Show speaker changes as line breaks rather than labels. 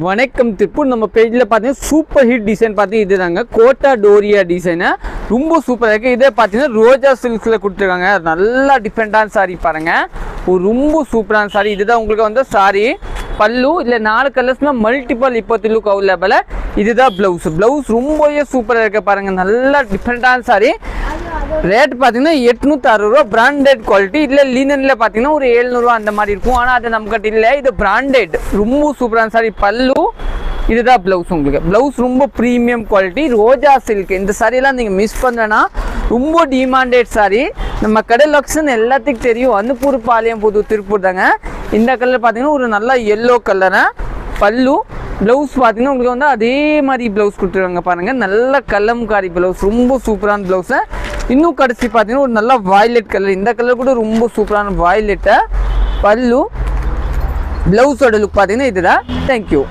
வணக்கம் திருப்பூர். நம்ம பேஜில் பார்த்தீங்கன்னா சூப்பர் ஹிட் டிசைன் பார்த்தீங்கன்னா இதுதாங்க கோட்டா டோரியா டிசைனு. ரொம்ப சூப்பராக இருக்குது. இதே பார்த்தீங்கன்னா ரோஜா சில்க்ஸில் கொடுத்துருக்காங்க. நல்லா டிஃப்ரெண்ட்டான சாரீ பாருங்கள். ஒரு ரொம்ப சூப்பரான சாரீ. இதுதான் உங்களுக்கு வந்து சாரீ. பல்லு இல்லை 4 கலர்ஸ்னா மல்டிபிள் 20 லுக் அவைலபிள். இதுதான் ப்ளவுஸ் ரொம்பவே சூப்பராக இருக்க பாருங்கள். நல்லா டிஃப்ரெண்ட்டான சாரீ. ரேட் பார்த்தீங்கன்னா 860 ரூபா. Branded quality. இல்லை லீனனில் பார்த்தீங்கன்னா ஒரு 700 ரூபா அந்த மாதிரி இருக்கும். ஆனால் அது நம்மகிட்ட இல்லை. இது பிராண்டட் ரொம்ப சூப்பரான சாரி. பல்லு இதுதான் ப்ளவுஸ். உங்களுக்கு ப்ளவுஸ் ரொம்ப ப்ரீமியம் குவாலிட்டி. ரோஜா சில்க். இந்த சாரியெல்லாம் நீங்கள் மிஸ் பண்ணுறேன்னா ரொம்ப டிமாண்டட் சாரி. நம்ம கடை லொக்கேஷன் எல்லாத்துக்கும் தெரியும். அனுப்பூர் பாளையம் புது திருப்பூர் தாங்க. இந்த கலர் பார்த்தீங்கன்னா ஒரு நல்ல எல்லோ கலரு. பல்லு ப்ளவுஸ் பார்த்தீங்கன்னா உங்களுக்கு வந்து அதே மாதிரி ப்ளவுஸ் கொடுத்துருவாங்க பாருங்கள். நல்ல கலம்காரி ப்ளவுஸ். ரொம்ப சூப்பரான ப்ளவுஸு. இன்னும் கடைசி பார்த்தீங்கன்னா ஒரு நல்ல வாய்லெட் கலர். இந்த கலர் கூட ரொம்ப சூப்பரான வாய்லெட்டு. பல்லு ப்ளவுஸோட லுக் பார்த்தீங்கன்னா இதுதான். தேங்க்யூ.